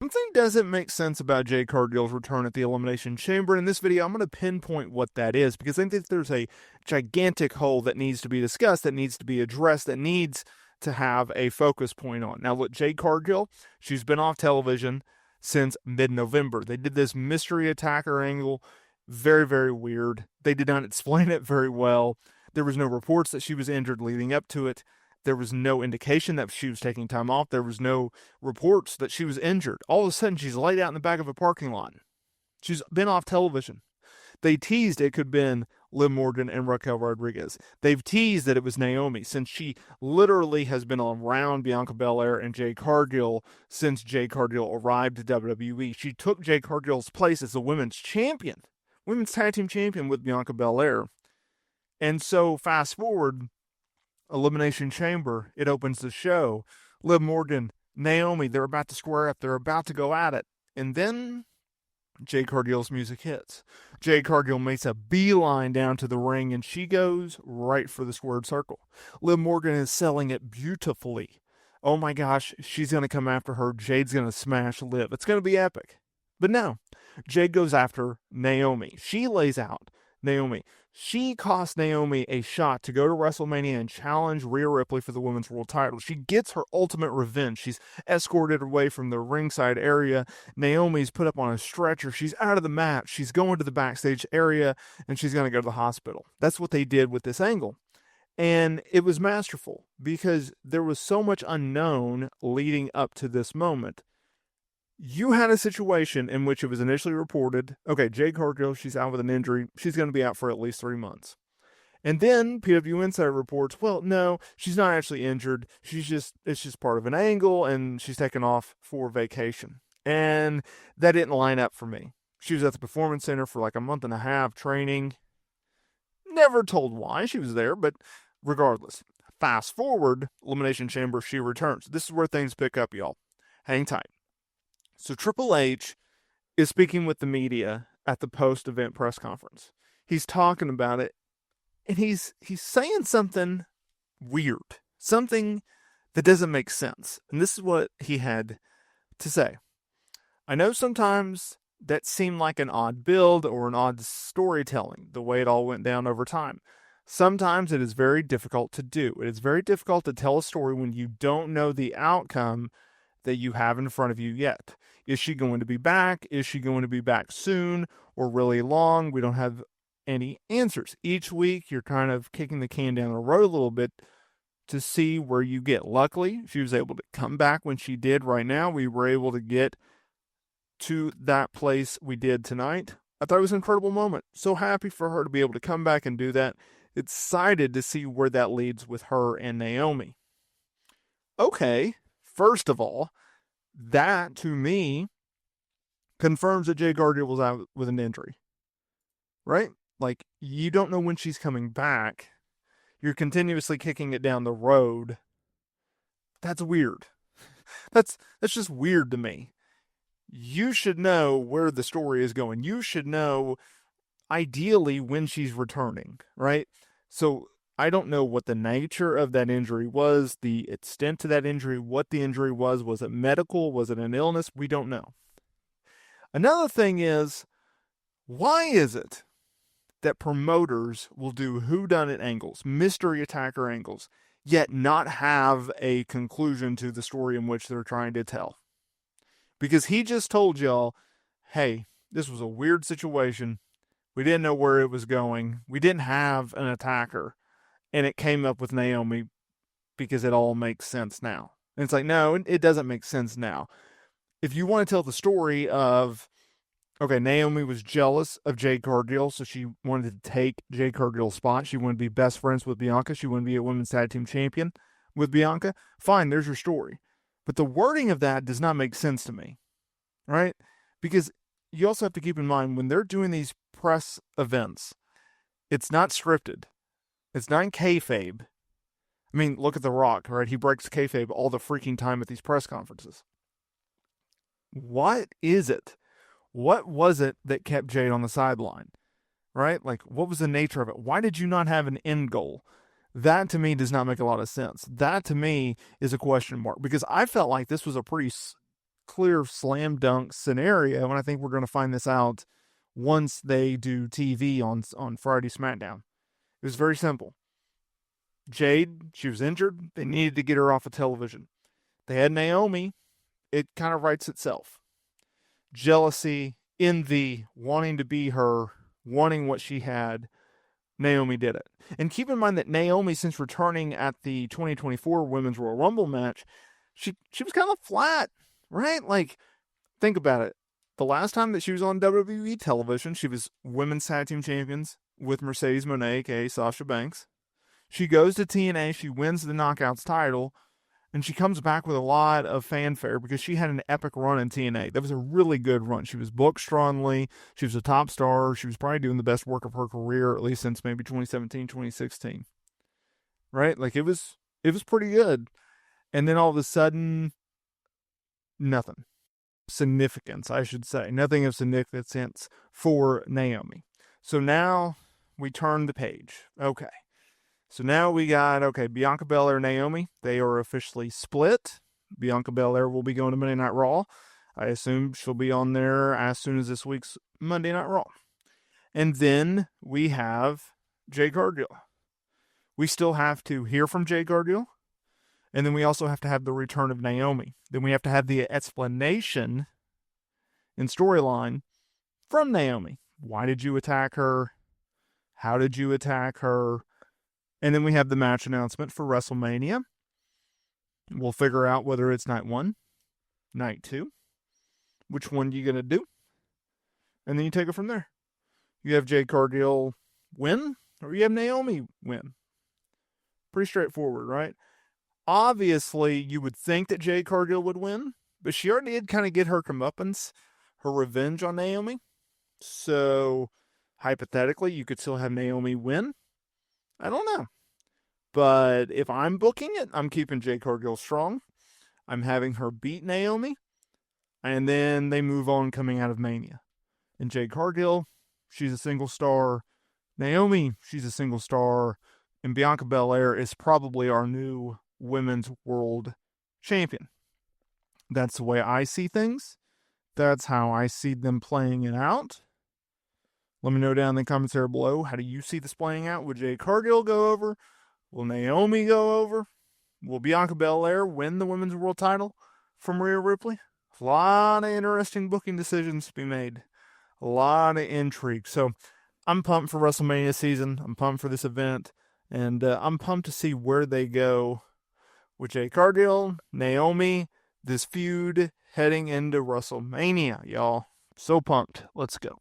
Something doesn't make sense about Jade Cargill's return at the Elimination Chamber. In this video, I'm going to pinpoint what that is, because I think that there's a gigantic hole that needs to be discussed, that needs to be addressed, that needs to have a focus point on. Now, look, Jade Cargill, she's been off television since mid-November. They did this mystery attacker angle. Very, very weird. They did not explain it very well. There was no reports that she was injured leading up to it. There was no indication that she was taking time off. There was no reports that she was injured. All of a sudden, she's laid out in the back of a parking lot. She's been off television. They teased it could have been Liv Morgan and Raquel Rodriguez. They've teased that it was Naomi, since she literally has been around Bianca Belair and Jade Cargill since Jade Cargill arrived at WWE. She took Jade Cargill's place as the women's champion, women's tag team champion with Bianca Belair. And so fast forward, Elimination Chamber, it opens the show. Liv Morgan, Naomi, they're about to square up. They're about to go at it. And then Jade Cargill's music hits. Jade Cargill makes a beeline down to the ring, and she goes right for the squared circle. Liv Morgan is selling it beautifully. Oh my gosh, she's going to come after her. Jade's going to smash Liv. It's going to be epic. But no, Jade goes after Naomi. She lays out Naomi. She cost Naomi a shot to go to WrestleMania and challenge Rhea Ripley for the women's world title. She gets her ultimate revenge. She's escorted away from the ringside area. Naomi's put up on a stretcher. She's out of the match. She's going to the backstage area, and she's going to go to the hospital. That's what they did with this angle. And it was masterful, because there was so much unknown leading up to this moment. You had a situation in which it was initially reported, okay, Jade Cargill, she's out with an injury. She's going to be out for at least 3 months. And then PW Insider reports, well, no, she's not actually injured. It's just part of an angle, and she's taken off for vacation. And that didn't line up for me. She was at the Performance Center for like a month and a half training. Never told why she was there, but regardless. Fast forward, Elimination Chamber, she returns. This is where things pick up, y'all. Hang tight. So Triple H is speaking with the media at the post-event press conference. He's talking about it, and he's saying something weird, something that doesn't make sense. And this is what he had to say. I know sometimes that seemed like an odd build or an odd storytelling, the way it all went down over time. Sometimes it is very difficult to do. It is very difficult to tell a story when you don't know the outcome that you have in front of you yet. Is she going to be back? Is she going to be back soon or really long? We don't have any answers. Each week, you're kind of kicking the can down the road a little bit to see where you get. Luckily, she was able to come back when she did right now. We were able to get to that place we did tonight. I thought it was an incredible moment. So happy for her to be able to come back and do that. Excited to see where that leads with her and Naomi. Okay, first of all, that to me confirms that Jade Cargill was out with an injury, right? Like, you don't know when she's coming back. You're continuously kicking it down the road. That's weird. That's just weird to me. You should know where the story is going. You should know, ideally, when she's returning, right? So I don't know what the nature of that injury was, the extent to that injury, what the injury was. Was it medical? Was it an illness? We don't know. Another thing is, why is it that promoters will do whodunit angles, mystery attacker angles, yet not have a conclusion to the story in which they're trying to tell? Because he just told y'all, hey, this was a weird situation. We didn't know where it was going. We didn't have an attacker. And it came up with Naomi because it all makes sense now. And it's like, no, it doesn't make sense now. If you want to tell the story of, okay, Naomi was jealous of Jade Cargill, so she wanted to take Jade Cargill's spot. She wanted to be best friends with Bianca. She wanted to be a women's tag team champion with Bianca. Fine, there's your story. But the wording of that does not make sense to me, right? Because you also have to keep in mind, when they're doing these press events, it's not scripted. It's not in kayfabe. I mean, look at The Rock, right? He breaks kayfabe all the freaking time at these press conferences. What is it? What was it that kept Jade on the sideline, right? Like, what was the nature of it? Why did you not have an end goal? That to me does not make a lot of sense. That to me is a question mark, because I felt like this was a pretty clear slam dunk scenario, and I think we're going to find this out once they do TV on Friday SmackDown. It was very simple. Jade, she was injured. They needed to get her off of television. They had Naomi. It kind of writes itself. Jealousy, envy, wanting to be her, wanting what she had. Naomi did it. And keep in mind that Naomi, since returning at the 2024 Women's Royal Rumble match, she was kind of flat, right? Like, think about it. The last time that she was on WWE television, she was Women's Tag Team Champions with Mercedes Moné, aka Sasha Banks. She goes to TNA, she wins the Knockouts title, and she comes back with a lot of fanfare because she had an epic run in TNA. That was a really good run. She was booked strongly. She was a top star. She was probably doing the best work of her career, at least since maybe 2017, 2016. Right? Like, it was pretty good. And then all of a sudden, nothing. Significance, I should say. Nothing of significance for Naomi. So now we turn the page. Okay. So now we got, Bianca Belair, Naomi. They are officially split. Bianca Belair will be going to Monday Night Raw. I assume she'll be on there as soon as this week's Monday Night Raw. And then we have Jade Cargill. We still have to hear from Jade Cargill. And then we also have to have the return of Naomi. Then we have to have the explanation and storyline from Naomi. Why did you attack her? How did you attack her? And then we have the match announcement for WrestleMania. We'll figure out whether it's night 1, night 2. Which one you going to do? And then you take it from there. You have Jade Cargill win, or you have Naomi win. Pretty straightforward, right? Obviously, you would think that Jade Cargill would win, but she already did kind of get her comeuppance, her revenge on Naomi. So, hypothetically, you could still have Naomi win. I don't know. But if I'm booking it, I'm keeping Jade Cargill strong. I'm having her beat Naomi. And then they move on coming out of Mania. And Jade Cargill, she's a single star. Naomi, she's a single star. And Bianca Belair is probably our new Women's World Champion. That's the way I see things. That's how I see them playing it out. Let me know down in the comments there below. How do you see this playing out? Will Jade Cargill go over? Will Naomi go over? Will Bianca Belair win the Women's World title from Rhea Ripley? A lot of interesting booking decisions to be made. A lot of intrigue. So I'm pumped for WrestleMania season. I'm pumped for this event. And I'm pumped to see where they go with Jade Cargill, Naomi, this feud heading into WrestleMania, y'all. So pumped. Let's go.